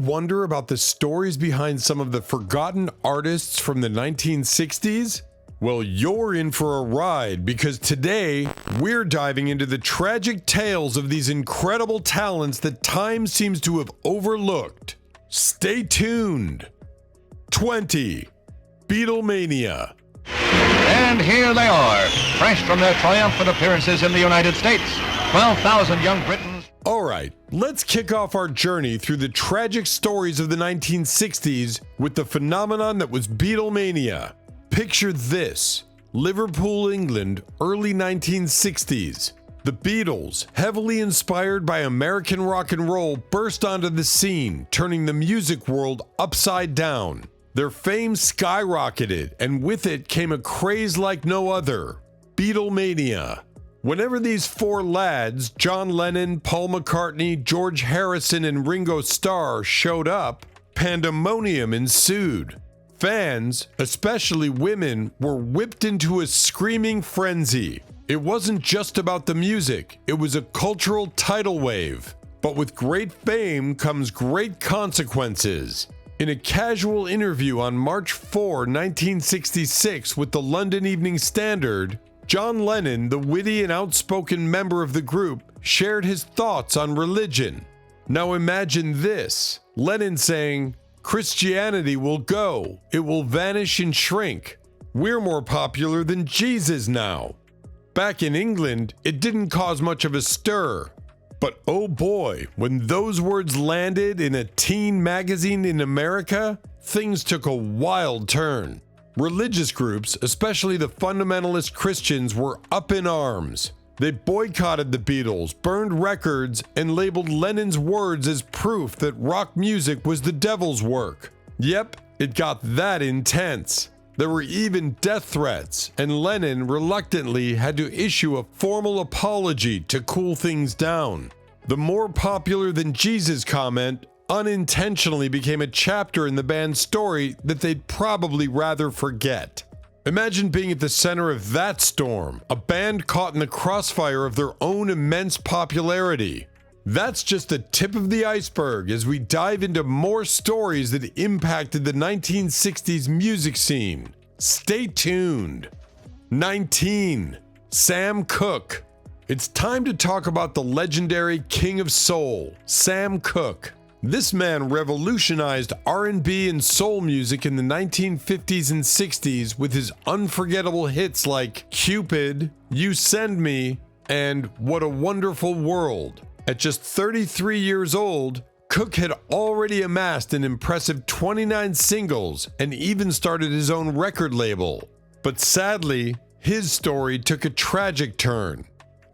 wonder about the stories behind some of the forgotten artists from the 1960s? Well, you're in for a ride because today we're diving into the tragic tales of these incredible talents that time seems to have overlooked. Stay tuned. 20. Beetle Mania. And here they are, fresh from their triumphant appearances in the United States. 12,000 young Britons. All right, let's kick off our journey through the tragic stories of the 1960s with the phenomenon that was Beetle Mania. Picture this: Liverpool, England, early 1960s. The Beatles, heavily inspired by American rock and roll, burst onto the scene, turning the music world upside down. Their fame skyrocketed, and with it came a craze like no other: Beetle Mania. Whenever these four lads, John Lennon, Paul McCartney, George Harrison, and Ringo Starr, showed up, pandemonium ensued. Fans, especially women, were whipped into a screaming frenzy. It wasn't just about the music, it was a cultural tidal wave. But with great fame comes great consequences. In a casual interview on March 4, 1966 with the London Evening Standard, John Lennon, the witty and outspoken member of the group, shared his thoughts on religion. Now imagine this: Lennon saying, "Christianity will go, it will vanish and shrink. We're more popular than Jesus now." Back in England, it didn't cause much of a stir. But oh boy, when those words landed in a teen magazine in America, things took a wild turn. Religious groups, especially the fundamentalist Christians, were up in arms. They boycotted the Beatles, burned records, and labeled Lennon's words as proof that rock music was the devil's work. Yep, it got that intense. There were even death threats, and Lennon reluctantly had to issue a formal apology to cool things down. The "more popular than Jesus" comment unintentionally became a chapter in the band's story that they'd probably rather forget. Imagine being at the center of that storm, a band caught in the crossfire of their own immense popularity. That's just the tip of the iceberg as we dive into more stories that impacted the 1960s music scene. Stay tuned. 19. Sam Cooke. It's time to talk about the legendary King of Soul, Sam Cooke. This man revolutionized R&B and soul music in the 1950s and 60s with his unforgettable hits like Cupid, You Send Me, and What a Wonderful World. At just 33 years old, Cooke had already amassed an impressive 29 singles and even started his own record label. But sadly, his story took a tragic turn.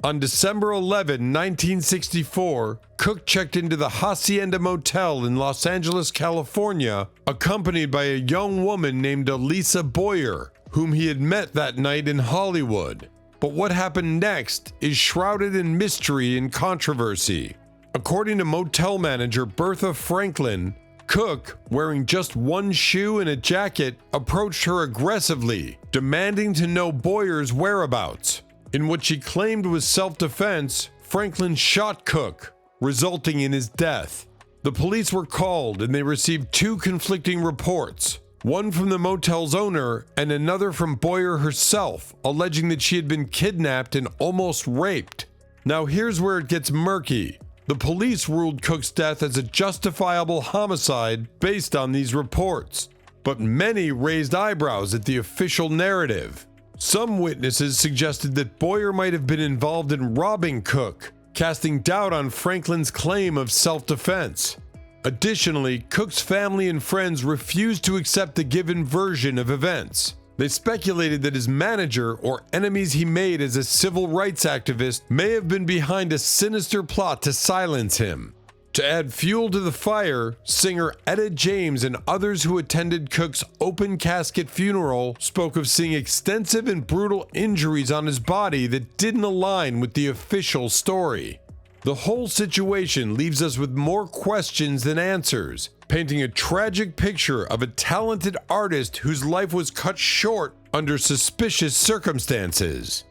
On December 11, 1964, Cooke checked into the Hacienda Motel in Los Angeles, California, accompanied by a young woman named Elisa Boyer, whom he had met that night in Hollywood. But what happened next is shrouded in mystery and controversy. According to motel manager Bertha Franklin, Cooke, wearing just one shoe and a jacket, approached her aggressively, demanding to know Boyer's whereabouts. In what she claimed was self-defense, Franklin shot Cooke, resulting in his death. The police were called and they received two conflicting reports, one from the motel's owner and another from Boyer herself, alleging that she had been kidnapped and almost raped. Now here's where it gets murky. The police ruled Cooke's death as a justifiable homicide based on these reports, but many raised eyebrows at the official narrative. Some witnesses suggested that Boyer might have been involved in robbing Cooke, casting doubt on Franklin's claim of self-defense. Additionally, Cooke's family and friends refused to accept the given version of events. They speculated that his manager or enemies he made as a civil rights activist may have been behind a sinister plot to silence him. To add fuel to the fire, singer Etta James and others who attended Cooke's open casket funeral spoke of seeing extensive and brutal injuries on his body that didn't align with the official story. The whole situation leaves us with more questions than answers, painting a tragic picture of a talented artist whose life was cut short under suspicious circumstances.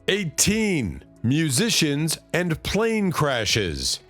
18. Musicians and plane crashes.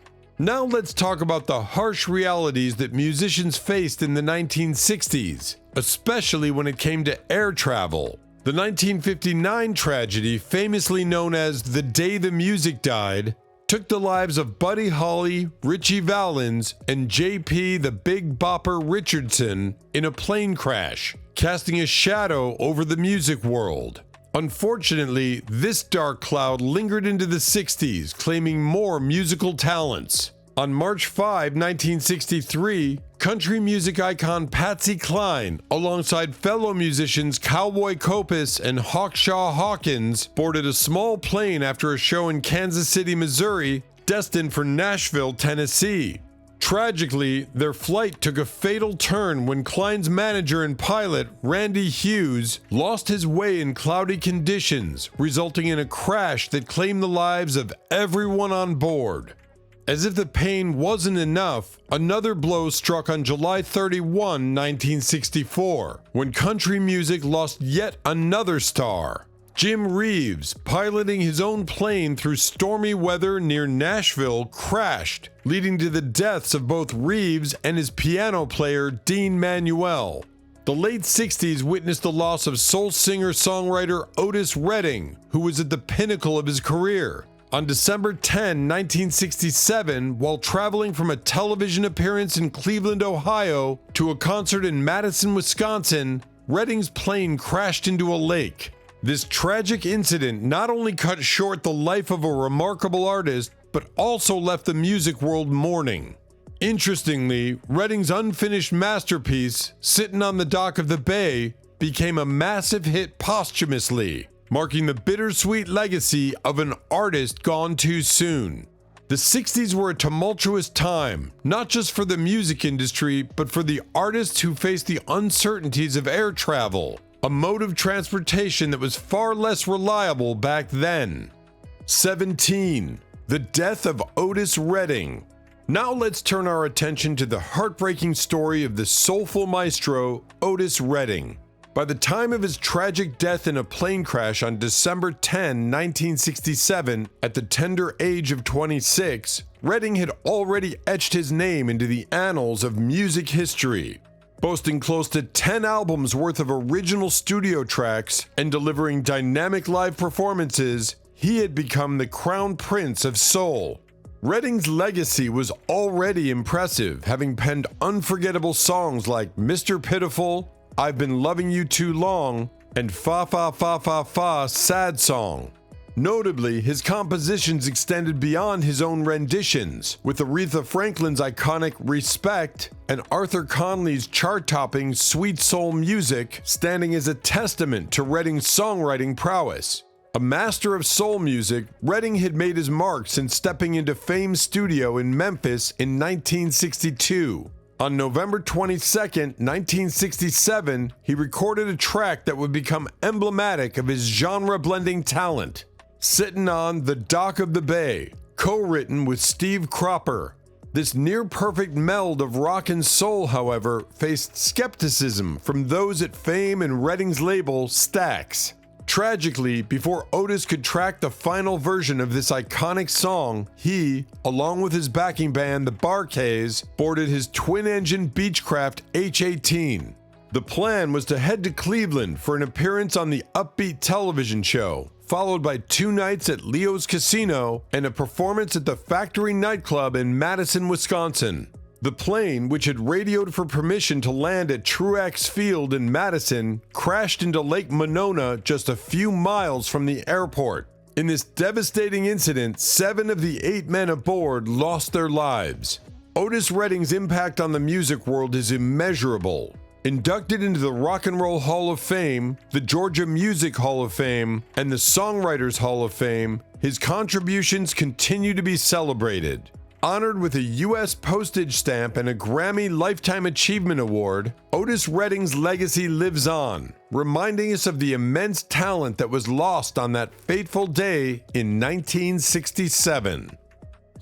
Now let's talk about the harsh realities that musicians faced in the 1960s, especially when it came to air travel. The 1959 tragedy, famously known as The Day the Music Died, took the lives of Buddy Holly, Ritchie Valens, and J.P. the Big Bopper Richardson in a plane crash, casting a shadow over the music world. Unfortunately, this dark cloud lingered into the 60s, claiming more musical talents. On March 5, 1963, country music icon Patsy Klein, alongside fellow musicians Cowboy Copas and Hawkshaw Hawkins, boarded a small plane after a show in Kansas City, Missouri, destined for Nashville, Tennessee. Tragically, their flight took a fatal turn when Klein's manager and pilot, Randy Hughes, lost his way in cloudy conditions, resulting in a crash that claimed the lives of everyone on board. As if the pain wasn't enough, another blow struck on July 31, 1964, when country music lost yet another star. Jim Reeves, piloting his own plane through stormy weather near Nashville, crashed, leading to the deaths of both Reeves and his piano player, Dean Manuel. The late 60s witnessed the loss of soul singer-songwriter Otis Reading, who was at the pinnacle of his career. On December 10, 1967, while traveling from a television appearance in Cleveland, Ohio, to a concert in Madison, Wisconsin, Reading's plane crashed into a lake. This tragic incident not only cut short the life of a remarkable artist, but also left the music world mourning. Interestingly, Reading's unfinished masterpiece, Sittin' on the Dock of the Bay, became a massive hit posthumously, marking the bittersweet legacy of an artist gone too soon. The 60s were a tumultuous time, not just for the music industry, but for the artists who faced the uncertainties of air travel, a mode of transportation that was far less reliable back then. 17. The death of Otis Reading. Now let's turn our attention to the heartbreaking story of the soulful maestro, Otis Reading. By the time of his tragic death in a plane crash on December 10, 1967, at the tender age of 26, Reading had already etched his name into the annals of music history. Boasting close to 10 albums worth of original studio tracks and delivering dynamic live performances, he had become the crown prince of soul. Reading's legacy was already impressive, having penned unforgettable songs like Mr. Pitiful, I've Been Loving You Too Long, and Fa Fa Fa Fa Fa Sad Song. Notably, his compositions extended beyond his own renditions, with Aretha Franklin's iconic Respect and Arthur Conley's chart-topping Sweet Soul Music standing as a testament to Reading's songwriting prowess. A master of soul music, Reading had made his mark since stepping into Fame's studio in Memphis in 1962. On November 22, 1967, he recorded a track that would become emblematic of his genre-blending talent. Sittin' on the Dock of the Bay, co-written with Steve Cropper. This near-perfect meld of rock and soul, however, faced skepticism from those at Fame and Reading's label, Stax. Tragically, before Otis could track the final version of this iconic song, he, along with his backing band, the Bar-Kays, boarded his twin-engine Beechcraft H-18. The plan was to head to Cleveland for an appearance on the upbeat television show, followed by 2 nights at Leo's Casino and a performance at the Factory nightclub in Madison, Wisconsin. The plane, which had radioed for permission to land at Truax Field in Madison, crashed into Lake Monona just a few miles from the airport. In this devastating incident, 7 of the 8 men aboard lost their lives. Otis Reading's impact on the music world is immeasurable. Inducted into the Rock and Roll Hall of Fame, the Georgia Music Hall of Fame, and the Songwriters Hall of Fame, his contributions continue to be celebrated. Honored with a U.S. postage stamp and a Grammy Lifetime Achievement Award, Otis Reading's legacy lives on, reminding us of the immense talent that was lost on that fateful day in 1967.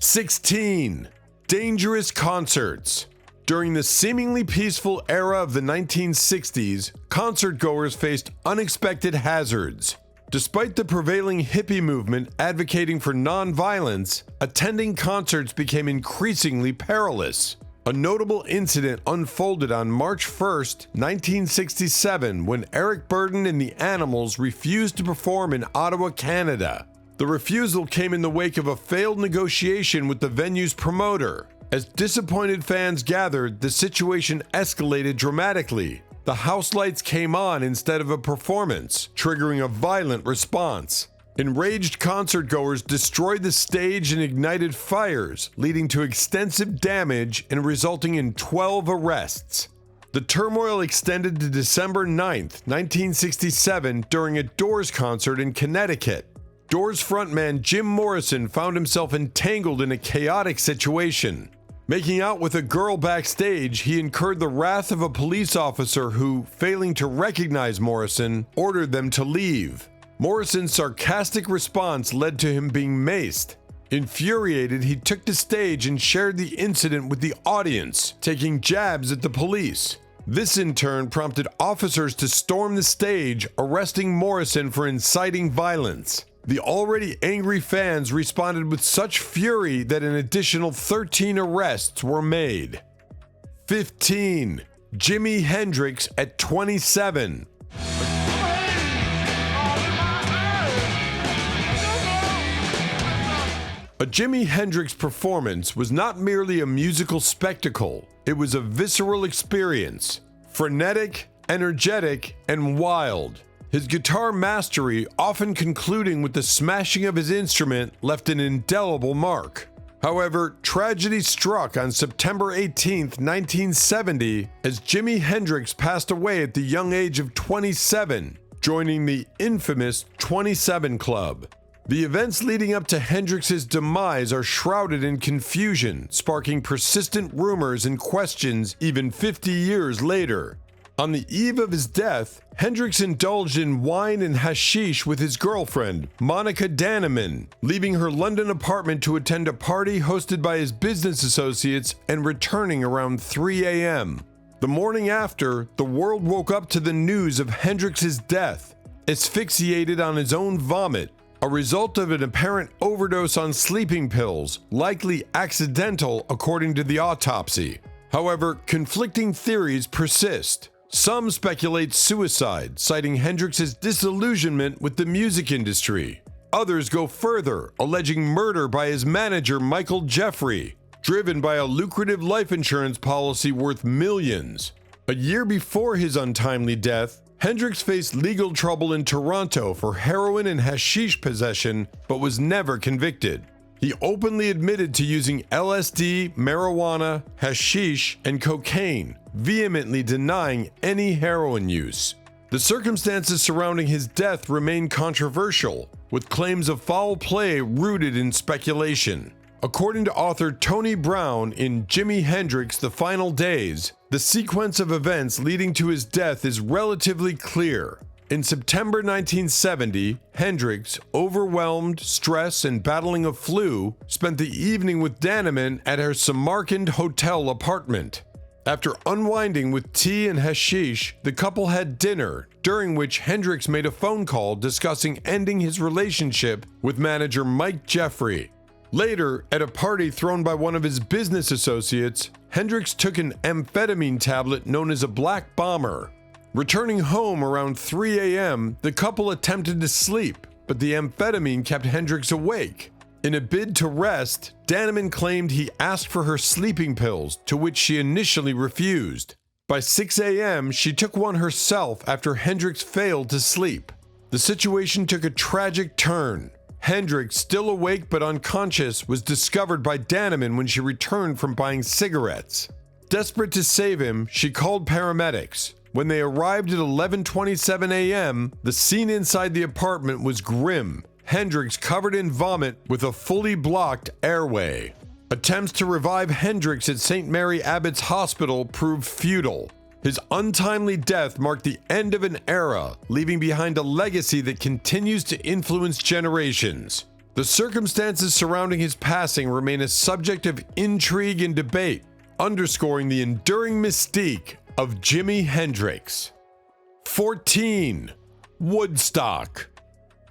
16. Dangerous concerts. During the seemingly peaceful era of the 1960s, concertgoers faced unexpected hazards. Despite the prevailing hippie movement advocating for non-violence, attending concerts became increasingly perilous. A notable incident unfolded on March 1st, 1967, when Eric Burdon and the Animals refused to perform in Ottawa, Canada. The refusal came in the wake of a failed negotiation with the venue's promoter. As disappointed fans gathered, the situation escalated dramatically. The house lights came on instead of a performance, triggering a violent response. Enraged concertgoers destroyed the stage and ignited fires, leading to extensive damage and resulting in 12 arrests. The turmoil extended to December 9th, 1967, during a Doors concert in Connecticut. Doors frontman Jim Morrison found himself entangled in a chaotic situation. Making out with a girl backstage, he incurred the wrath of a police officer who, failing to recognize Morrison, ordered them to leave. Morrison's sarcastic response led to him being maced. Infuriated, he took to stage and shared the incident with the audience, taking jabs at the police. This in turn prompted officers to storm the stage, arresting Morrison for inciting violence. The already angry fans responded with such fury that an additional 13 arrests were made. 15. Jimi Hendrix at 27. A Jimi Hendrix performance was not merely a musical spectacle, it was a visceral experience, frenetic, energetic, and wild. His guitar mastery, often concluding with the smashing of his instrument, left an indelible mark. However, tragedy struck on September 18, 1970, as Jimi Hendrix passed away at the young age of 27, joining the infamous 27 Club. The events leading up to Hendrix's demise are shrouded in confusion, sparking persistent rumors and questions even 50 years later. On the eve of his death, Hendrix indulged in wine and hashish with his girlfriend, Monica Denim, leaving her London apartment to attend a party hosted by his business associates and returning around 3 a.m. The morning after, the world woke up to the news of Hendrix's death, asphyxiated on his own vomit, a result of an apparent overdose on sleeping pills, likely accidental according to the autopsy. However, conflicting theories persist. Some speculate suicide, citing Hendrix's disillusionment with the music industry. Others go further, alleging murder by his manager Michael Jeffrey, driven by a lucrative life insurance policy worth millions. A year before his untimely death, Hendrix faced legal trouble in Toronto for heroin and hashish possession, but was never convicted. He openly admitted to using LSD, marijuana, hashish, and cocaine, vehemently denying any heroin use. The circumstances surrounding his death remain controversial, with claims of foul play rooted in speculation. According to author Tony Brown in Jimi Hendrix: The Final Days, the sequence of events leading to his death is relatively clear. In September 1970, Hendrix, overwhelmed, stressed, and battling a flu, spent the evening with Denim at her Samarkand hotel apartment. After unwinding with tea and hashish, the couple had dinner, during which Hendrix made a phone call discussing ending his relationship with manager Mike Jeffrey. Later, at a party thrown by one of his business associates, Hendrix took an amphetamine tablet known as a Black Bomber. Returning home around 3 a.m., the couple attempted to sleep, but the amphetamine kept Hendrix awake. In a bid to rest, Denim claimed he asked for her sleeping pills, to which she initially refused. By 6 a.m., she took one herself after Hendrix failed to sleep. The situation took a tragic turn. Hendrix, still awake but unconscious, was discovered by Denim when she returned from buying cigarettes. Desperate to save him, she called paramedics. When they arrived at 11:27 a.m., the scene inside the apartment was grim. Hendrix covered in vomit with a fully blocked airway. Attempts to revive Hendrix at St. Mary Abbott's Hospital proved futile. His untimely death marked the end of an era, leaving behind a legacy that continues to influence generations. The circumstances surrounding his passing remain a subject of intrigue and debate, underscoring the enduring mystique of Jimi Hendrix. 14. Woodstock.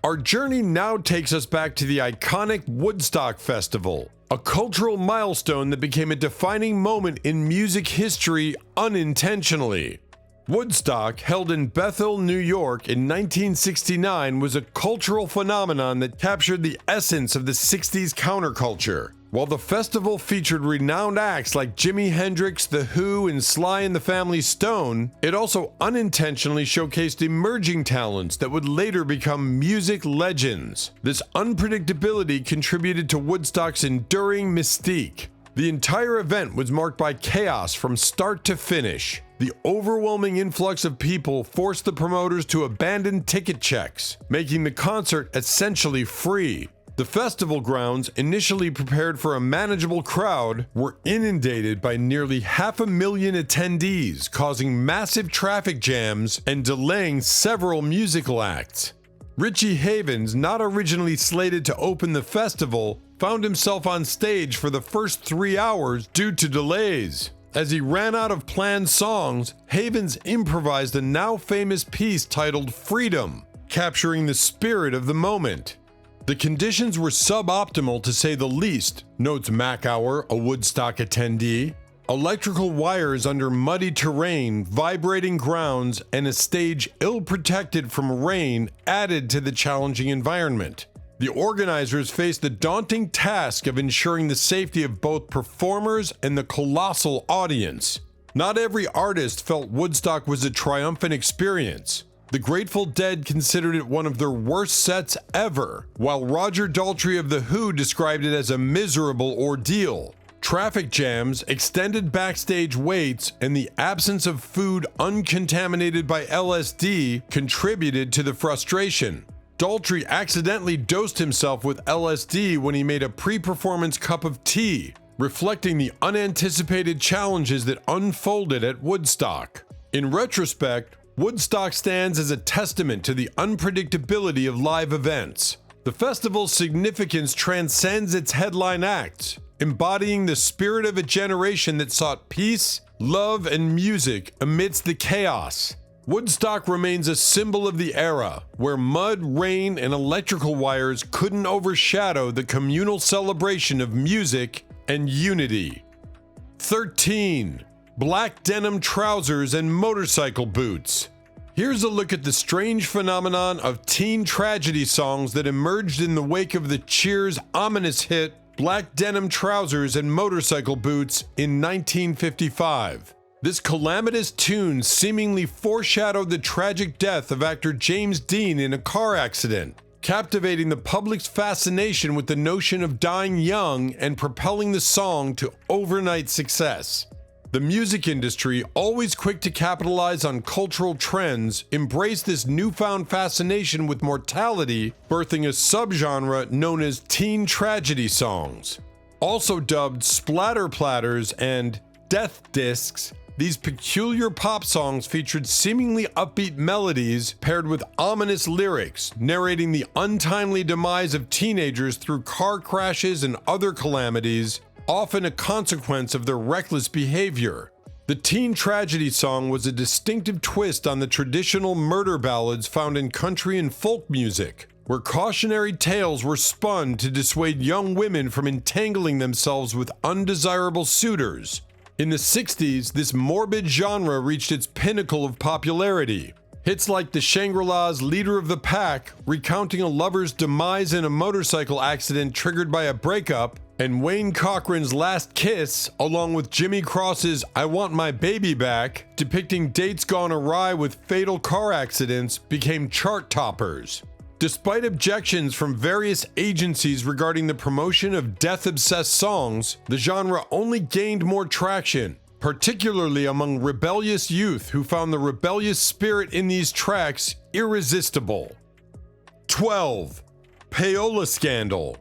Our journey now takes us back to the iconic Woodstock Festival, a cultural milestone that became a defining moment in music history unintentionally. Woodstock, held in Bethel, New York in 1969, was a cultural phenomenon that captured the essence of the 60s counterculture. While the festival featured renowned acts like Jimi Hendrix, The Who, and Sly and the Family Stone, it also unintentionally showcased emerging talents that would later become music legends. This unpredictability contributed to Woodstock's enduring mystique. The entire event was marked by chaos from start to finish. The overwhelming influx of people forced the promoters to abandon ticket checks, making the concert essentially free. The festival grounds, initially prepared for a manageable crowd, were inundated by nearly 500,000 attendees, causing massive traffic jams and delaying several musical acts. Richie Havens, not originally slated to open the festival, found himself on stage for the first 3 hours due to delays. As he ran out of planned songs, Havens improvised a now famous piece titled Freedom, capturing the spirit of the moment. The conditions were suboptimal to say the least, notes Macauer, a Woodstock attendee. Electrical wires under muddy terrain, vibrating grounds, and a stage ill-protected from rain added to the challenging environment. The organizers faced the daunting task of ensuring the safety of both performers and the colossal audience. Not every artist felt Woodstock was a triumphant experience. The Grateful Dead considered it one of their worst sets ever, while Roger Daltrey of The Who described it as a miserable ordeal. Traffic jams, extended backstage waits, and the absence of food uncontaminated by LSD contributed to the frustration. Daltrey accidentally dosed himself with LSD when he made a pre-performance cup of tea, reflecting the unanticipated challenges that unfolded at Woodstock. In retrospect, Woodstock stands as a testament to the unpredictability of live events. The festival's significance transcends its headline acts, embodying the spirit of a generation that sought peace, love, and music amidst the chaos. Woodstock remains a symbol of the era, where mud, rain, and electrical wires couldn't overshadow the communal celebration of music and unity. 13. Black denim trousers and motorcycle boots. Here's a look at the strange phenomenon of teen tragedy songs that emerged in the wake of the Cheers' ominous hit Black Denim Trousers and Motorcycle Boots in 1955. This calamitous tune seemingly foreshadowed the tragic death of actor James Dean in a car accident, captivating the public's fascination with the notion of dying young and propelling the song to overnight success. The music industry, always quick to capitalize on cultural trends, embraced this newfound fascination with mortality, birthing a subgenre known as teen tragedy songs. Also dubbed splatter platters and death discs, these peculiar pop songs featured seemingly upbeat melodies paired with ominous lyrics, narrating the untimely demise of teenagers through car crashes and other calamities, often a consequence of their reckless behavior. The teen tragedy song was a distinctive twist on the traditional murder ballads found in country and folk music, where cautionary tales were spun to dissuade young women from entangling themselves with undesirable suitors. In the 60s, this morbid genre reached its pinnacle of popularity. Hits like the Shangri-La's Leader of the Pack, recounting a lover's demise in a motorcycle accident triggered by a breakup, and Wayne Cochran's Last Kiss, along with Jimmy Cross's I Want My Baby Back, depicting dates gone awry with fatal car accidents, became chart toppers. Despite objections from various agencies regarding the promotion of death-obsessed songs, the genre only gained more traction, particularly among rebellious youth who found the rebellious spirit in these tracks irresistible. 12. Peola Scandal.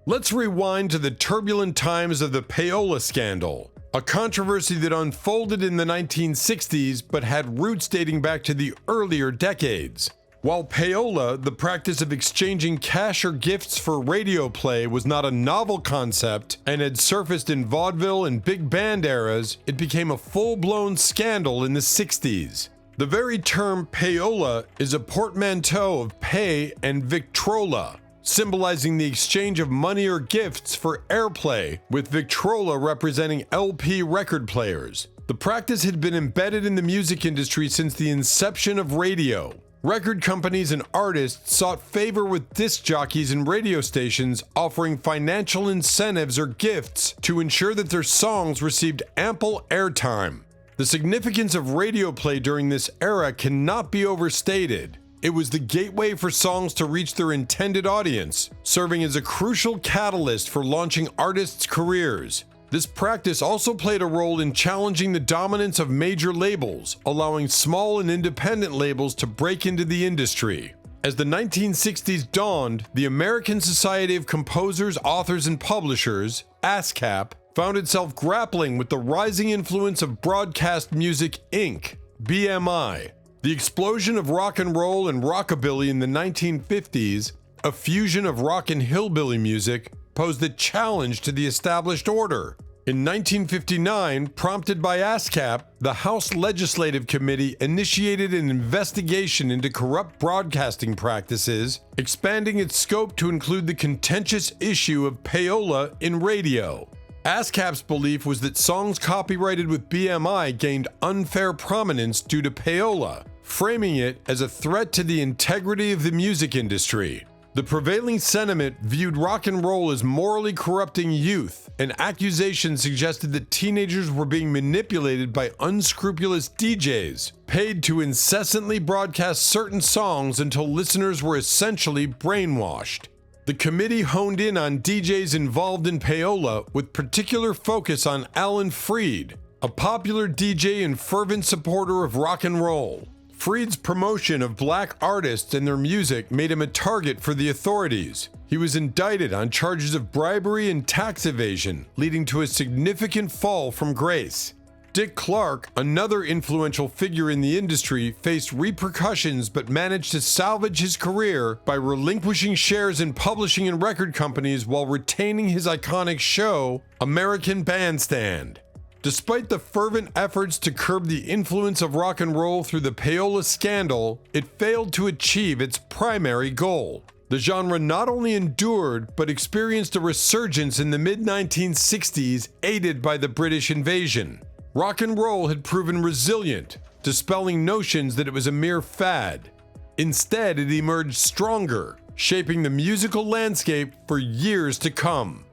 Let's rewind to the turbulent times of the Peola Scandal, a controversy that unfolded in the 1960s but had roots dating back to the earlier decades. While payola, the practice of exchanging cash or gifts for radio play, was not a novel concept and had surfaced in vaudeville and big band eras, it became a full-blown scandal in the 60s. The very term payola is a portmanteau of pay and Victrola, symbolizing the exchange of money or gifts for airplay, with Victrola representing LP record players. The practice had been embedded in the music industry since the inception of radio. Record companies and artists sought favor with disc jockeys and radio stations, offering financial incentives or gifts to ensure that their songs received ample airtime. The significance of radio play during this era cannot be overstated. It was the gateway for songs to reach their intended audience, serving as a crucial catalyst for launching artists' careers. This practice also played a role in challenging the dominance of major labels, allowing small and independent labels to break into the industry. As the 1960s dawned, the American Society of Composers, Authors, and Publishers, ASCAP, found itself grappling with the rising influence of Broadcast Music Inc., BMI. The explosion of rock and roll and rockabilly in the 1950s, a fusion of rock and hillbilly music, posed a challenge to the established order. In 1959, prompted by ASCAP, the House Legislative Committee initiated an investigation into corrupt broadcasting practices, expanding its scope to include the contentious issue of payola in radio. ASCAP's belief was that songs copyrighted with BMI gained unfair prominence due to payola, framing it as a threat to the integrity of the music industry. The prevailing sentiment viewed rock and roll as morally corrupting youth, and accusations suggested that teenagers were being manipulated by unscrupulous DJs, paid to incessantly broadcast certain songs until listeners were essentially brainwashed. The committee honed in on DJs involved in payola with particular focus on Alan Freed, a popular DJ and fervent supporter of rock and roll. Freed's promotion of black artists and their music made him a target for the authorities. He was indicted on charges of bribery and tax evasion, leading to a significant fall from grace. Dick Clark, another influential figure in the industry, faced repercussions but managed to salvage his career by relinquishing shares in publishing and record companies while retaining his iconic show, American Bandstand. Despite the fervent efforts to curb the influence of rock and roll through the Peola Scandal, it failed to achieve its primary goal. The genre not only endured, but experienced a resurgence in the mid-1960s, aided by the British invasion. Rock and roll had proven resilient, dispelling notions that it was a mere fad. Instead, it emerged stronger, shaping the musical landscape for years to come.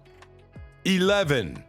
11.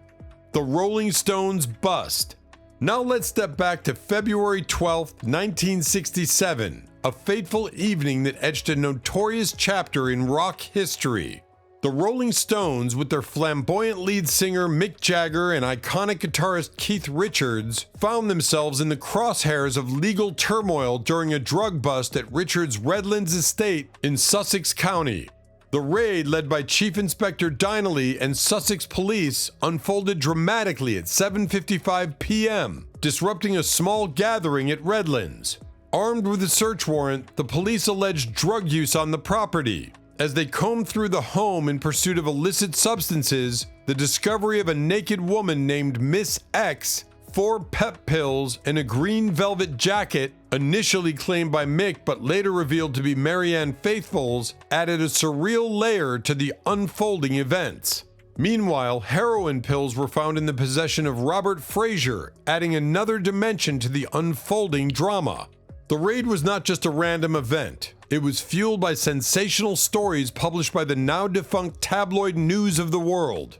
The Rolling Stones bust. Now let's step back to February 12, 1967, a fateful evening that etched a notorious chapter in rock history. The Rolling Stones, with their flamboyant lead singer Mick Jagger and iconic guitarist Keith Richards, found themselves in the crosshairs of legal turmoil during a drug bust at Richards' Redlands estate in Sussex County. The raid, led by Chief Inspector Dineley and Sussex Police, unfolded dramatically at 7:55 p.m., disrupting a small gathering at Redlands. Armed with a search warrant, the police alleged drug use on the property. As they combed through the home in pursuit of illicit substances, the discovery of a naked woman named Miss X, 4 pep pills, and a green velvet jacket, initially claimed by Mick but later revealed to be Marianne Faithfull's, added a surreal layer to the unfolding events. Meanwhile, heroin pills were found in the possession of Robert Frazier, adding another dimension to the unfolding drama. The raid was not just a random event. It was fueled by sensational stories published by the now-defunct tabloid News of the World.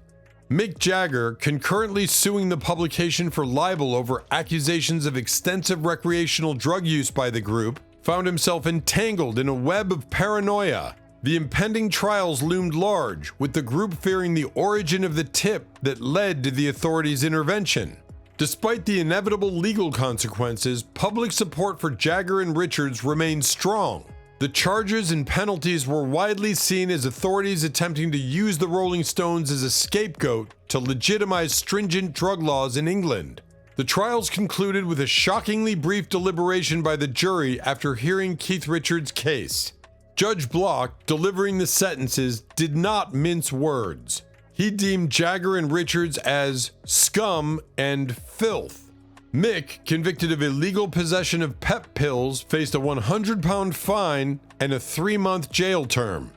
Mick Jagger, concurrently suing the publication for libel over accusations of extensive recreational drug use by the group, found himself entangled in a web of paranoia. The impending trials loomed large, with the group fearing the origin of the tip that led to the authorities' intervention. Despite the inevitable legal consequences, public support for Jagger and Richards remained strong. The charges and penalties were widely seen as authorities attempting to use the Rolling Stones as a scapegoat to legitimize stringent drug laws in England. The trials concluded with a shockingly brief deliberation by the jury after hearing Keith Richards' case. Judge Block, delivering the sentences, did not mince words. He deemed Jagger and Richards as scum and filth. Mick, convicted of illegal possession of pep pills, faced a 100-pound fine and a 3-month jail term.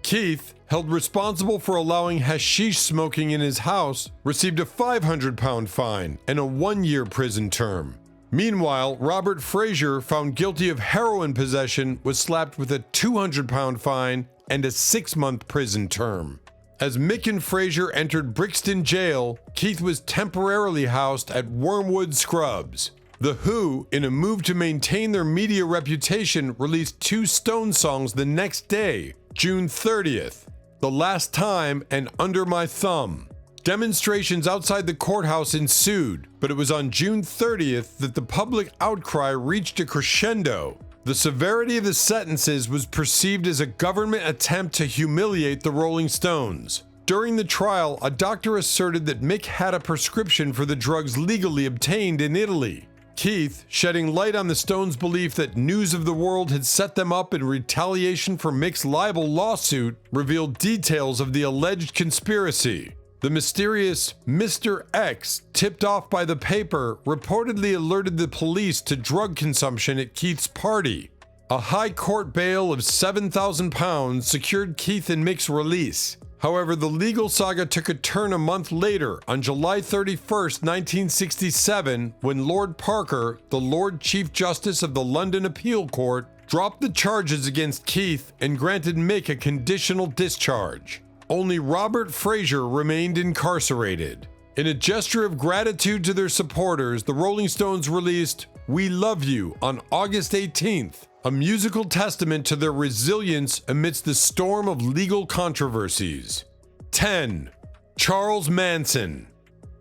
Keith, held responsible for allowing hashish smoking in his house, received a 500-pound fine and a 1-year prison term. Meanwhile, Robert Fraser, found guilty of heroin possession, was slapped with a 200-pound fine and a 6-month prison term. As Mick and Fraser entered Brixton Jail, Keith was temporarily housed at Wormwood Scrubs. The Who, in a move to maintain their media reputation, released 2 Stone songs the next day, June 30th, The Last Time and Under My Thumb. Demonstrations outside the courthouse ensued, but it was on June 30th that the public outcry reached a crescendo. The severity of the sentences was perceived as a government attempt to humiliate the Rolling Stones. During the trial, a doctor asserted that Mick had a prescription for the drugs legally obtained in Italy. Keith, shedding light on the Stones' belief that News of the World had set them up in retaliation for Mick's libel lawsuit, revealed details of the alleged conspiracy. The mysterious Mr. X, tipped off by the paper, reportedly alerted the police to drug consumption at Keith's party. A high court bail of £7,000 secured Keith and Mick's release. However, the legal saga took a turn a month later, on July 31, 1967, when Lord Parker, the Lord Chief Justice of the London Appeal Court, dropped the charges against Keith and granted Mick a conditional discharge. Only Robert Fraser remained incarcerated. In a gesture of gratitude to their supporters, the Rolling Stones released We Love You on August 18th, a musical testament to their resilience amidst the storm of legal controversies. 10. Charles Manson.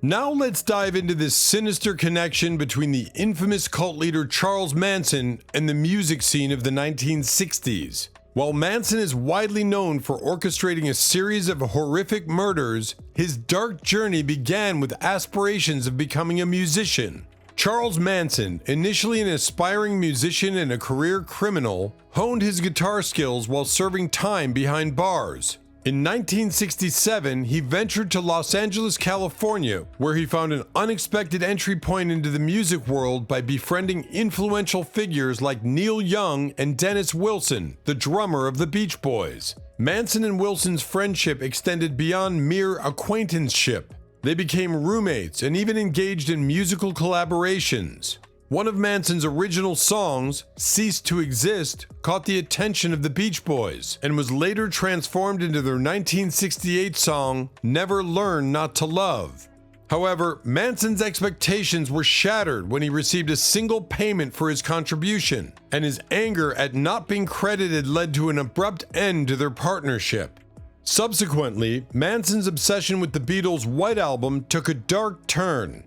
Now let's dive into this sinister connection between the infamous cult leader Charles Manson and the music scene of the 1960s. While Manson is widely known for orchestrating a series of horrific murders, his dark journey began with aspirations of becoming a musician. Charles Manson, initially an aspiring musician and a career criminal, honed his guitar skills while serving time behind bars. In 1967, he ventured to Los Angeles, California, where he found an unexpected entry point into the music world by befriending influential figures like Neil Young and Dennis Wilson, the drummer of the Beach Boys. Manson and Wilson's friendship extended beyond mere acquaintanceship. They became roommates and even engaged in musical collaborations. One of Manson's original songs, Cease to Exist, caught the attention of the Beach Boys and was later transformed into their 1968 song, Never Learn Not to Love. However, Manson's expectations were shattered when he received a single payment for his contribution, and his anger at not being credited led to an abrupt end to their partnership. Subsequently, Manson's obsession with the Beatles' White Album took a dark turn.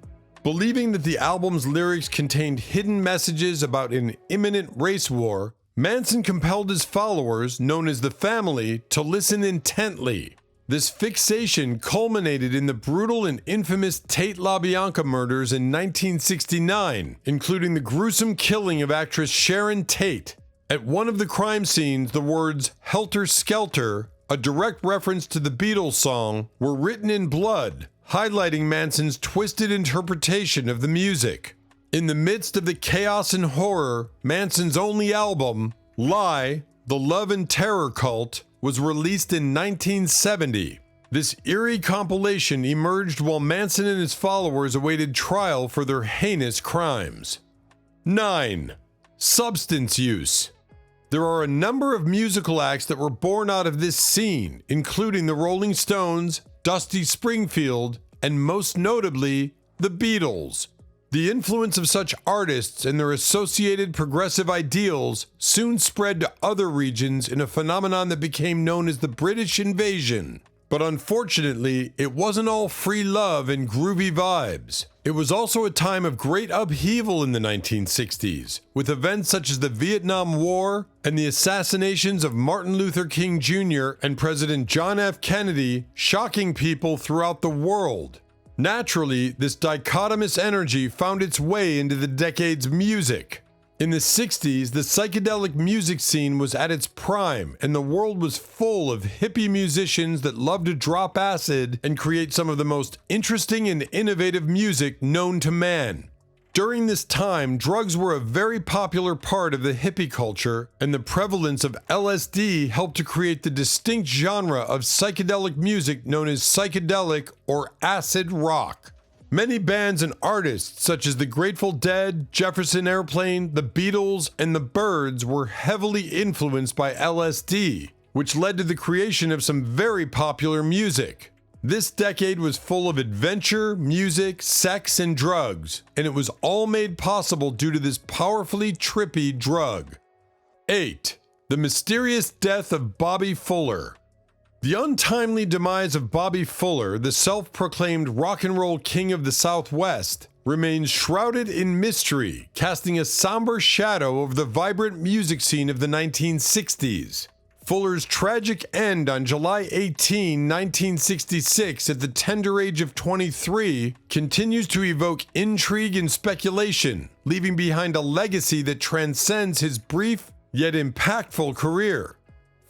Believing that the album's lyrics contained hidden messages about an imminent race war, Manson compelled his followers, known as the Family, to listen intently. This fixation culminated in the brutal and infamous Tate LaBianca murders in 1969, including the gruesome killing of actress Sharon Tate. At one of the crime scenes, the words "Helter Skelter," a direct reference to the Beatles song, were written in blood, highlighting Manson's twisted interpretation of the music. In the midst of the chaos and horror, Manson's only album, Lie, The Love and Terror Cult, was released in 1970. This eerie compilation emerged while Manson and his followers awaited trial for their heinous crimes. 9. Substance use. There are a number of musical acts that were born out of this scene, including the Rolling Stones, Dusty Springfield, and most notably, the Beatles. The influence of such artists and their associated progressive ideals soon spread to other regions in a phenomenon that became known as the British Invasion. But unfortunately, it wasn't all free love and groovy vibes. It was also a time of great upheaval in the 1960s, with events such as the Vietnam War and the assassinations of Martin Luther King Jr. and President John F. Kennedy shocking people throughout the world. Naturally, this dichotomous energy found its way into the decade's music. In the 60s, the psychedelic music scene was at its prime, and the world was full of hippie musicians that loved to drop acid and create some of the most interesting and innovative music known to man. During this time, drugs were a very popular part of the hippie culture, and the prevalence of LSD helped to create the distinct genre of psychedelic music known as psychedelic or acid rock. Many bands and artists such as the Grateful Dead, Jefferson Airplane, the Beatles, and the Byrds were heavily influenced by LSD, which led to the creation of some very popular music. This decade was full of adventure, music, sex, and drugs, and it was all made possible due to this powerfully trippy drug. 8. The mysterious death of Bobby Fuller. The untimely demise of Bobby Fuller, the self-proclaimed rock and roll king of the Southwest, remains shrouded in mystery, casting a somber shadow over the vibrant music scene of the 1960s. Fuller's tragic end on July 18, 1966, at the tender age of 23, continues to evoke intrigue and speculation, leaving behind a legacy that transcends his brief yet impactful career.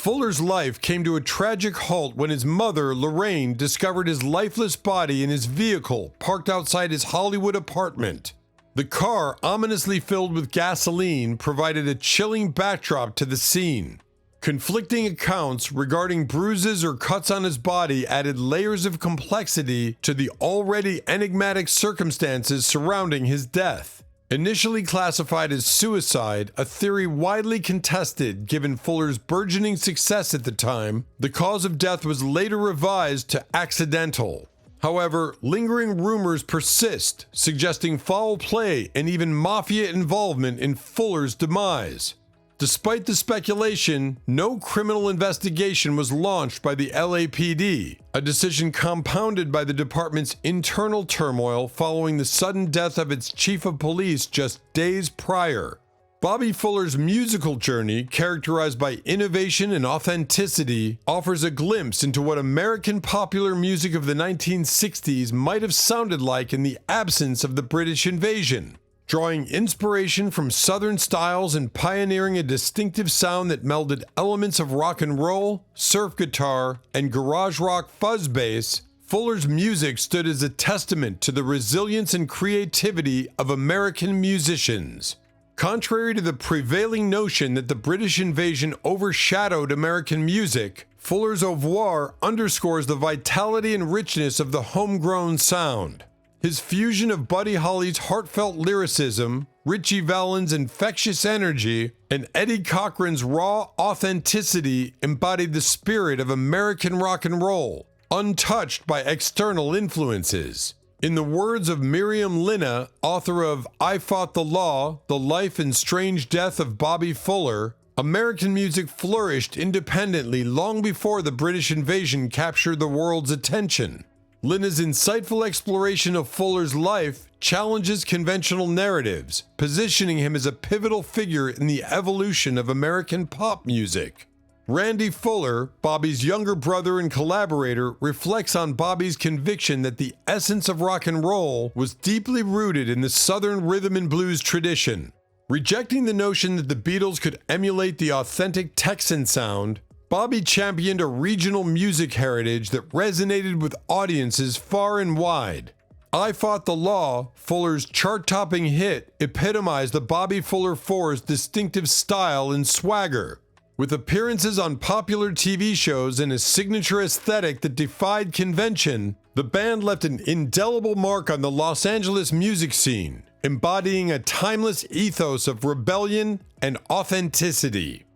Fuller's life came to a tragic halt when his mother, Lorraine, discovered his lifeless body in his vehicle parked outside his Hollywood apartment. The car, ominously filled with gasoline, provided a chilling backdrop to the scene. Conflicting accounts regarding bruises or cuts on his body added layers of complexity to the already enigmatic circumstances surrounding his death. Initially classified as suicide, a theory widely contested given Fuller's burgeoning success at the time, the cause of death was later revised to accidental. However, lingering rumors persist, suggesting foul play and even mafia involvement in Fuller's demise. Despite the speculation, no criminal investigation was launched by the LAPD, a decision compounded by the department's internal turmoil following the sudden death of its chief of police just days prior. Bobby Fuller's musical journey, characterized by innovation and authenticity, offers a glimpse into what American popular music of the 1960s might have sounded like in the absence of the British invasion. Drawing inspiration from Southern styles and pioneering a distinctive sound that melded elements of rock and roll, surf guitar, and garage rock fuzz bass, Fuller's music stood as a testament to the resilience and creativity of American musicians. Contrary to the prevailing notion that the British invasion overshadowed American music, Fuller's oeuvre underscores the vitality and richness of the homegrown sound. His fusion of Buddy Holly's heartfelt lyricism, Ritchie Valens' infectious energy, and Eddie Cochran's raw authenticity embodied the spirit of American rock and roll, untouched by external influences. In the words of Miriam Linna, author of I Fought the Law, The Life and Strange Death of Bobby Fuller, American music flourished independently long before the British invasion captured the world's attention. Linna's insightful exploration of Fuller's life challenges conventional narratives, positioning him as a pivotal figure in the evolution of American pop music. Randy Fuller, Bobby's younger brother and collaborator, reflects on Bobby's conviction that the essence of rock and roll was deeply rooted in the Southern rhythm and blues tradition. Rejecting the notion that the Beatles could emulate the authentic Texan sound, Bobby championed a regional music heritage that resonated with audiences far and wide. I Fought the Law, Fuller's chart-topping hit, epitomized the Bobby Fuller Four's distinctive style and swagger. With appearances on popular TV shows and a signature aesthetic that defied convention, the band left an indelible mark on the Los Angeles music scene, embodying a timeless ethos of rebellion and authenticity.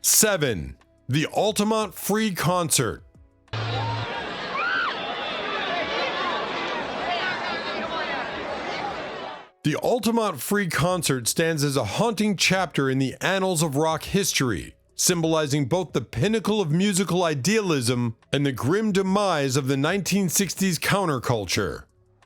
7. The Altimont Free Concert. The Altimont Free Concert stands as a haunting chapter in the annals of rock history, symbolizing both the pinnacle of musical idealism and the grim demise of the 1960s counterculture.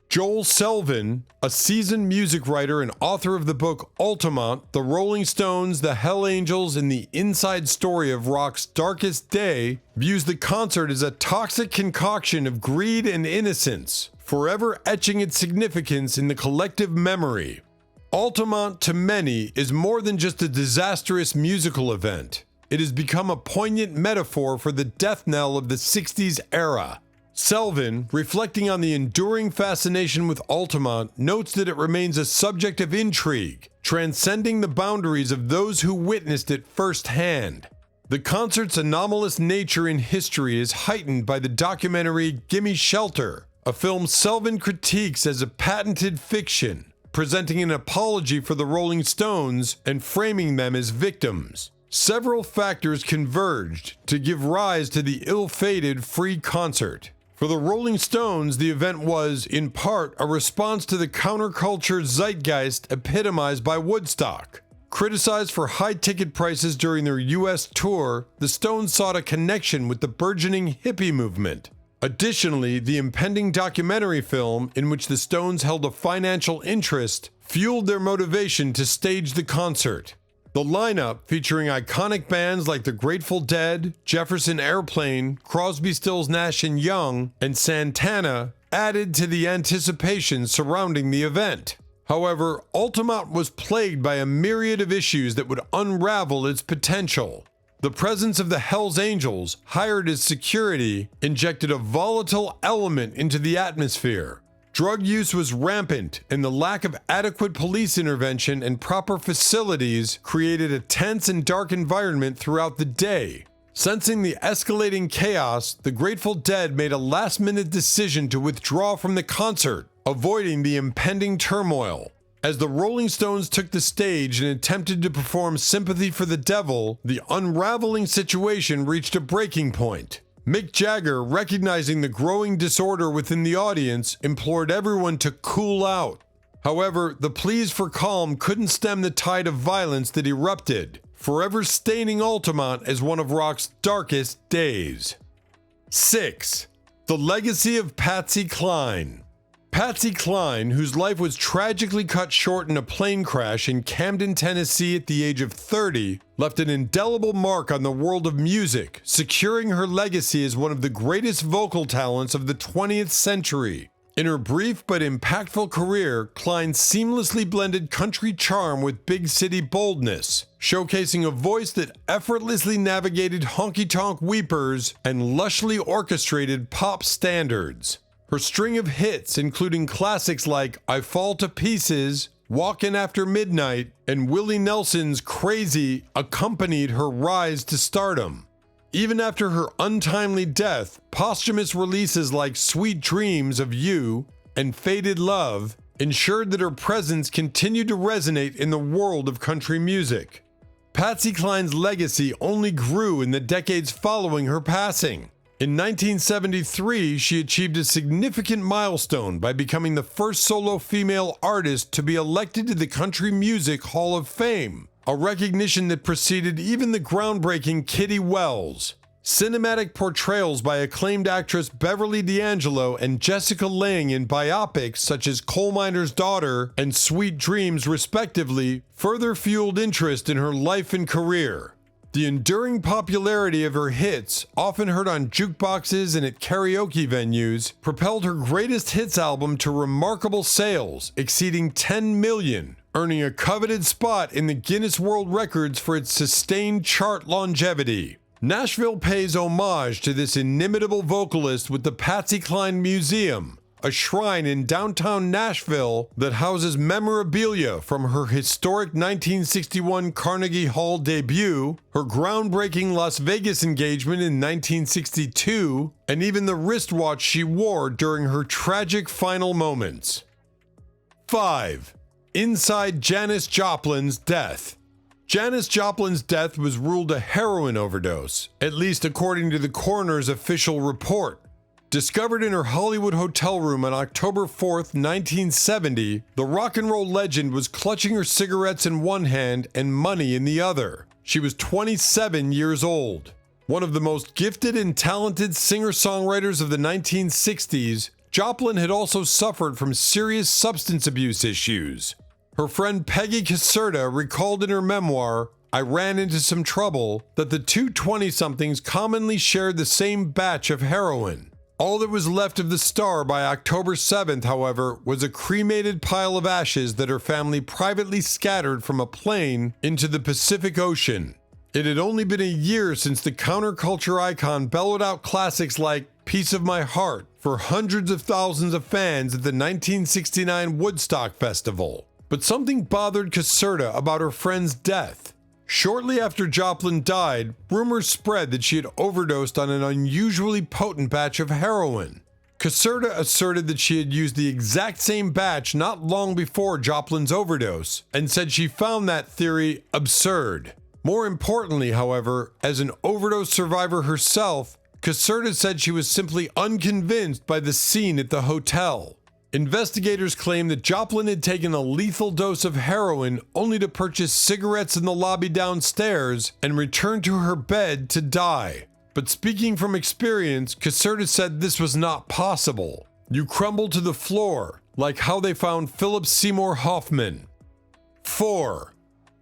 Joel Selvin, a seasoned music writer and author of the book Altimont, The Rolling Stones, The Hell Angels, and the Inside Story of Rock's Darkest Day, views the concert as a toxic concoction of greed and innocence, forever etching its significance in the collective memory. Altimont, to many, is more than just a disastrous musical event. It has become a poignant metaphor for the death knell of the 60s era. Selvin, reflecting on the enduring fascination with Altimont, notes that it remains a subject of intrigue, transcending the boundaries of those who witnessed it firsthand. The concert's anomalous nature in history is heightened by the documentary Gimme Shelter, a film Selvin critiques as a patented fiction, presenting an apology for the Rolling Stones and framing them as victims. Several factors converged to give rise to the ill-fated free concert. For the Rolling Stones, the event was, in part, a response to the counterculture zeitgeist epitomized by Woodstock. Criticized for high ticket prices during their US tour, the Stones sought a connection with the burgeoning hippie movement. Additionally, the impending documentary film, in which the Stones held a financial interest, fueled their motivation to stage the concert. The lineup, featuring iconic bands like the Grateful Dead, Jefferson Airplane, Crosby, Stills, Nash & Young, and Santana, added to the anticipation surrounding the event. However, Altimont was plagued by a myriad of issues that would unravel its potential. The presence of the Hells Angels, hired as security, injected a volatile element into the atmosphere. Drug use was rampant, and the lack of adequate police intervention and proper facilities created a tense and dark environment throughout the day. Sensing the escalating chaos, the Grateful Dead made a last-minute decision to withdraw from the concert, avoiding the impending turmoil. As the Rolling Stones took the stage and attempted to perform Sympathy for the Devil, the unraveling situation reached a breaking point. Mick Jagger, recognizing the growing disorder within the audience, implored everyone to cool out. However, the pleas for calm couldn't stem the tide of violence that erupted, forever staining Altimont as one of rock's darkest days. 6. The Legacy of Patsy Cline. Patsy Cline, whose life was tragically cut short in a plane crash in Camden, Tennessee at the age of 30, left an indelible mark on the world of music, securing her legacy as one of the greatest vocal talents of the 20th century. In her brief but impactful career, Klein seamlessly blended country charm with big city boldness, showcasing a voice that effortlessly navigated honky-tonk weepers and lushly orchestrated pop standards. Her string of hits, including classics like I Fall to Pieces, Walkin' After Midnight, and Willie Nelson's Crazy, accompanied her rise to stardom. Even after her untimely death, posthumous releases like Sweet Dreams of You and Faded Love ensured that her presence continued to resonate in the world of country music. Patsy Cline's legacy only grew in the decades following her passing. In 1973, she achieved a significant milestone by becoming the first solo female artist to be elected to the Country Music Hall of Fame, a recognition that preceded even the groundbreaking Kitty Wells. Cinematic portrayals by acclaimed actress Beverly D'Angelo and Jessica Lange in biopics such as Coal Miner's Daughter and Sweet Dreams, respectively, further fueled interest in her life and career. The enduring popularity of her hits, often heard on jukeboxes and at karaoke venues, propelled her greatest hits album to remarkable sales, exceeding 10 million, earning a coveted spot in the Guinness World Records for its sustained chart longevity. Nashville pays homage to this inimitable vocalist with the Patsy Cline Museum, a shrine in downtown Nashville that houses memorabilia from her historic 1961 Carnegie Hall debut, her groundbreaking Las Vegas engagement in 1962, and even the wristwatch she wore during her tragic final moments. 5. Inside Janis Joplin's death. Janis Joplin's death was ruled a heroin overdose, at least according to the coroner's official report. Discovered in her Hollywood hotel room on October 4, 1970, the rock and roll legend was clutching her cigarettes in one hand and money in the other. She was 27 years old. One of the most gifted and talented singer-songwriters of the 1960s, Joplin had also suffered from serious substance abuse issues. Her friend Peggy Caserta recalled in her memoir, I Ran Into Some Trouble, that the two 20-somethings commonly shared the same batch of heroin. All that was left of the star by October 7th, however, was a cremated pile of ashes that her family privately scattered from a plane into the Pacific Ocean. It had only been a year since the counterculture icon bellowed out classics like Piece of My Heart for hundreds of thousands of fans at the 1969 Woodstock Festival. But something bothered Caserta about her friend's death. Shortly after Joplin died, rumors spread that she had overdosed on an unusually potent batch of heroin. Caserta asserted that she had used the exact same batch not long before Joplin's overdose, and said she found that theory absurd. More importantly, however, as an overdose survivor herself, Caserta said she was simply unconvinced by the scene at the hotel. Investigators claim that Joplin had taken a lethal dose of heroin only to purchase cigarettes in the lobby downstairs and return to her bed to die. But speaking from experience, Caserta said this was not possible. You crumble to the floor, like how they found Philip Seymour Hoffman. 4.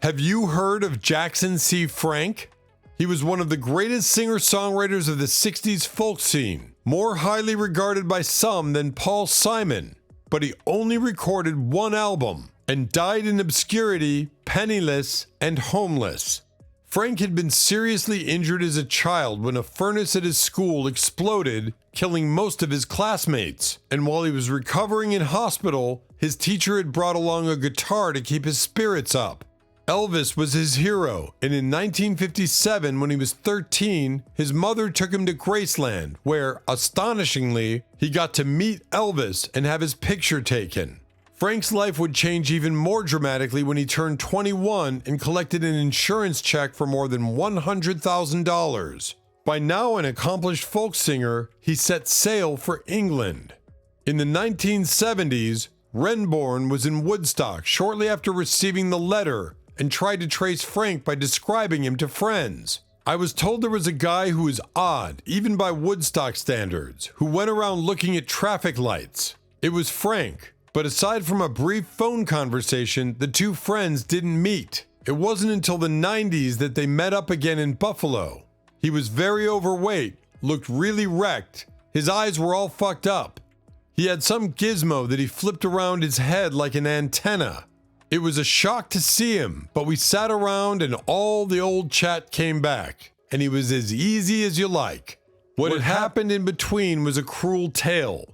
Have you heard of Jackson C. Frank? He was one of the greatest singer-songwriters of the 60s folk scene, more highly regarded by some than Paul Simon, but he only recorded one album and died in obscurity, penniless and homeless. Frank had been seriously injured as a child when a furnace at his school exploded, killing most of his classmates, and while he was recovering in hospital, his teacher had brought along a guitar to keep his spirits up. Elvis was his hero, and in 1957, when he was 13, his mother took him to Graceland, where, astonishingly, he got to meet Elvis and have his picture taken. Frank's life would change even more dramatically when he turned 21 and collected an insurance check for more than $100,000. By now an accomplished folk singer, he set sail for England. In the 1970s, Renbourn was in Woodstock shortly after receiving the letter and tried to trace Frank by describing him to friends. I was told there was a guy who was odd, even by Woodstock standards, who went around looking at traffic lights. It was Frank. But aside from a brief phone conversation, the two friends didn't meet. It wasn't until the 90s that they met up again in Buffalo. He was very overweight, looked really wrecked, his eyes were all fucked up. He had some gizmo that he flipped around his head like an antenna. It was a shock to see him, but we sat around and all the old chat came back, and he was as easy as you like. What had happened in between was a cruel tale.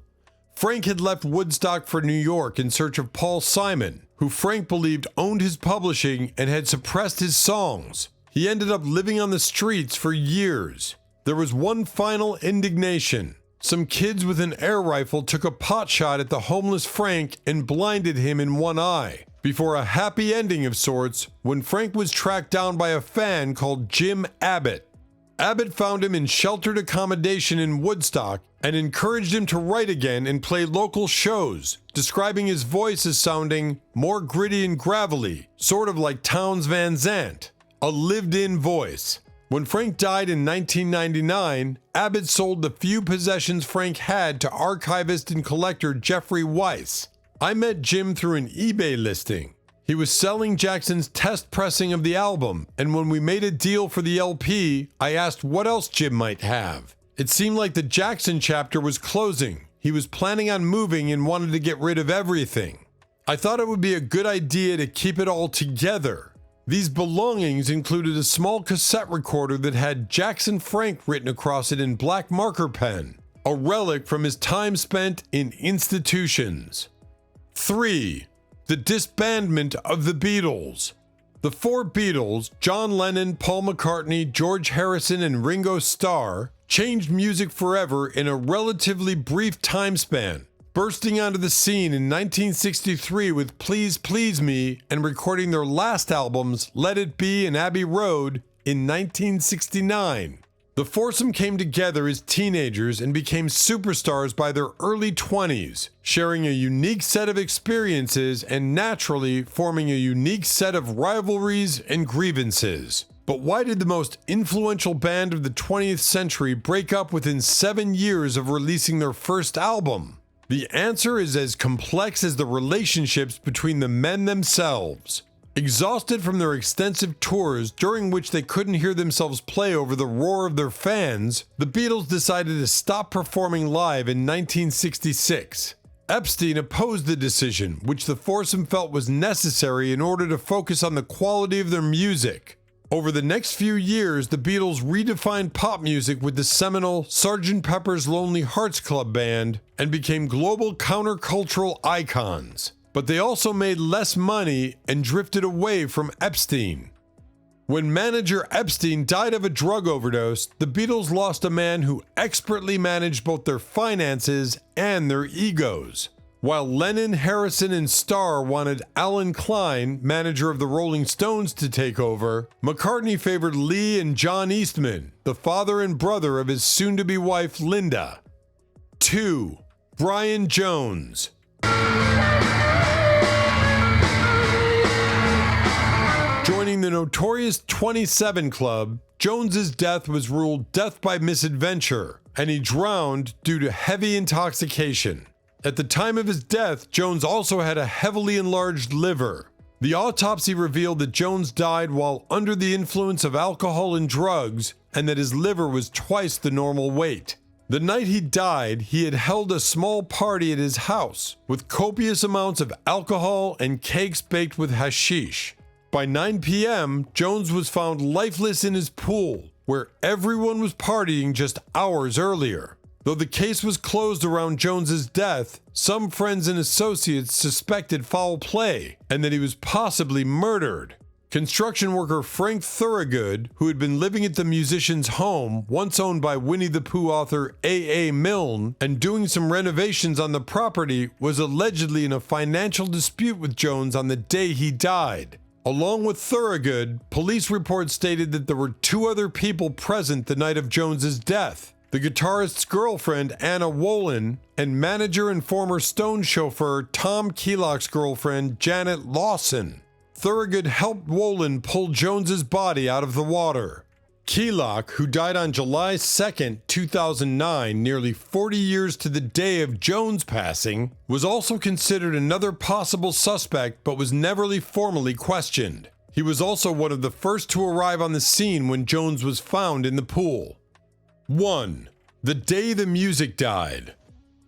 Frank had left Woodstock for New York in search of Paul Simon, who Frank believed owned his publishing and had suppressed his songs. He ended up living on the streets for years. There was one final indignation. Some kids with an air rifle took a pot shot at the homeless Frank and blinded him in one eye, before a happy ending of sorts when Frank was tracked down by a fan called Jim Abbott. Abbott found him in sheltered accommodation in Woodstock and encouraged him to write again and play local shows, describing his voice as sounding more gritty and gravelly, sort of like Townes Van Zandt, a lived-in voice. When Frank died in 1999, Abbott sold the few possessions Frank had to archivist and collector Jeffrey Weiss. I met Jim through an eBay listing. He was selling Jackson's test pressing of the album, and when we made a deal for the LP, I asked what else Jim might have. It seemed like the Jackson chapter was closing. He was planning on moving and wanted to get rid of everything. I thought it would be a good idea to keep it all together. These belongings included a small cassette recorder that had Jackson Frank written across it in black marker pen, a relic from his time spent in institutions. 3. The disbandment of the Beatles. The four Beatles, John Lennon, Paul McCartney, George Harrison, and Ringo Starr, changed music forever in a relatively brief time span, bursting onto the scene in 1963 with Please Please Me and recording their last albums, Let It Be and Abbey Road, in 1969. The foursome came together as teenagers and became superstars by their early 20s, sharing a unique set of experiences and naturally forming a unique set of rivalries and grievances. But why did the most influential band of the 20th century break up within 7 years of releasing their first album? The answer is as complex as the relationships between the men themselves. Exhausted from their extensive tours, during which they couldn't hear themselves play over the roar of their fans, the Beatles decided to stop performing live in 1966. Epstein opposed the decision, which the foursome felt was necessary in order to focus on the quality of their music. Over the next few years, the Beatles redefined pop music with the seminal Sgt. Pepper's Lonely Hearts Club Band and became global countercultural icons. But they also made less money and drifted away from Epstein. When manager Epstein died of a drug overdose, the Beatles lost a man who expertly managed both their finances and their egos. While Lennon, Harrison, and Starr wanted Alan Klein, manager of the Rolling Stones, to take over, McCartney favored Lee and John Eastman, the father and brother of his soon-to-be wife Linda. 2. Brian Jones. Joining the notorious 27 Club, Jones's death was ruled death by misadventure, and he drowned due to heavy intoxication. At the time of his death, Jones also had a heavily enlarged liver. The autopsy revealed that Jones died while under the influence of alcohol and drugs, and that his liver was twice the normal weight. The night he died, he had held a small party at his house, with copious amounts of alcohol and cakes baked with hashish. By 9 p.m., Jones was found lifeless in his pool, where everyone was partying just hours earlier. Though the case was closed around Jones's death, some friends and associates suspected foul play and that he was possibly murdered. Construction worker Frank Thorogood, who had been living at the musician's home, once owned by Winnie the Pooh author A.A. Milne, and doing some renovations on the property, was allegedly in a financial dispute with Jones on the day he died. Along with Thorogood, police reports stated that there were 2 other people present the night of Jones's death: the guitarist's girlfriend, Anna Wolin, and manager and former Stone chauffeur Tom Keelock's girlfriend, Janet Lawson. Thorogood helped Wolin pull Jones's body out of the water. Keelock, who died on July 2, 2009, nearly 40 years to the day of Jones' passing, was also considered another possible suspect but was never formally questioned. He was also one of the first to arrive on the scene when Jones was found in the pool. 1. The day the music died.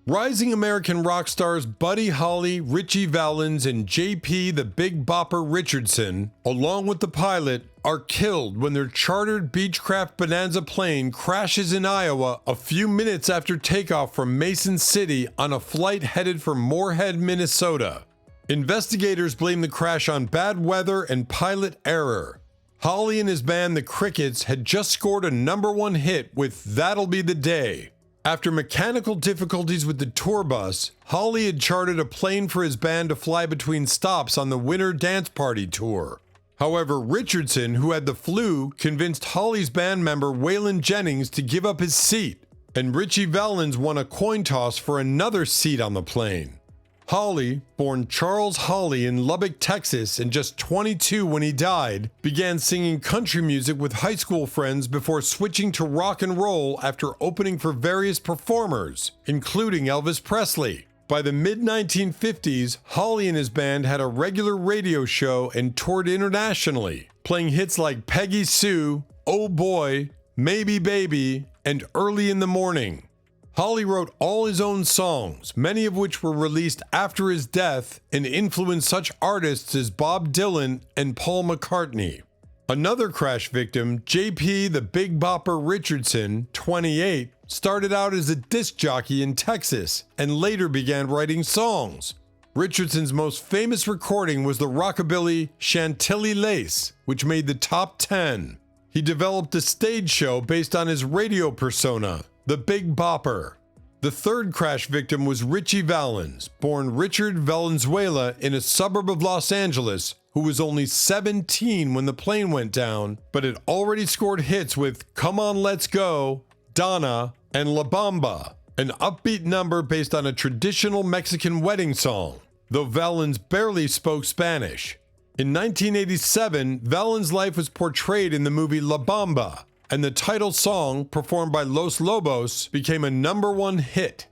Rising American rock stars Buddy Holly, Ritchie Valens, and J.P. the Big Bopper Richardson, along with the pilot, are killed when their chartered Beechcraft Bonanza plane crashes in Iowa a few minutes after takeoff from Mason City on a flight headed for Moorhead, Minnesota. Investigators blame the crash on bad weather and pilot error. Holly and his band The Crickets had just scored a #1 hit with That'll Be the Day. After mechanical difficulties with the tour bus, Holly had chartered a plane for his band to fly between stops on the Winter Dance Party tour. However, Richardson, who had the flu, convinced Holly's band member Waylon Jennings to give up his seat, and Ritchie Valens won a coin toss for another seat on the plane. Holly, born Charles Holly in Lubbock, Texas, and just 22 when he died, began singing country music with high school friends before switching to rock and roll after opening for various performers, including Elvis Presley. By the mid-1950s, Holly and his band had a regular radio show and toured internationally, playing hits like Peggy Sue, Oh Boy, Maybe Baby, and Early in the Morning. Holly wrote all his own songs, many of which were released after his death and influenced such artists as Bob Dylan and Paul McCartney. Another crash victim, J.P. the Big Bopper Richardson, 28, started out as a disc jockey in Texas and later began writing songs. Richardson's most famous recording was the rockabilly Chantilly Lace, which made the top 10. He developed a stage show based on his radio persona, the Big Bopper. The third crash victim was Ritchie Valens, born Richard Valenzuela in a suburb of Los Angeles, who was only 17 when the plane went down, but had already scored hits with Come On Let's Go, Donna, and La Bamba, an upbeat number based on a traditional Mexican wedding song, though Valens barely spoke Spanish. In 1987, Valens' life was portrayed in the movie La Bamba, and the title song, performed by Los Lobos, became a #1 hit.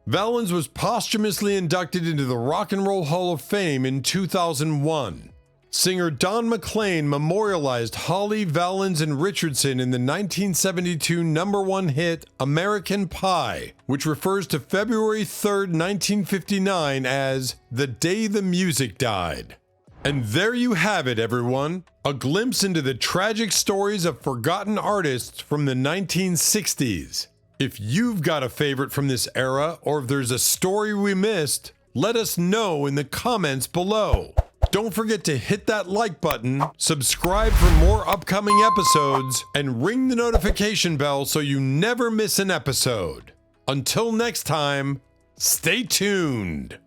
Valens was posthumously inducted into the Rock and Roll Hall of Fame in 2001. Singer Don McLean memorialized Holly, Valens, and Richardson in the 1972 #1 hit American Pie, which refers to February 3, 1959 as the day the music died. And there you have it, everyone. A glimpse into the tragic stories of forgotten artists from the 1960s. If you've got a favorite from this era, or if there's a story we missed, let us know in the comments below. Don't forget to hit that like button, subscribe for more upcoming episodes, and ring the notification bell so you never miss an episode. Until next time, stay tuned.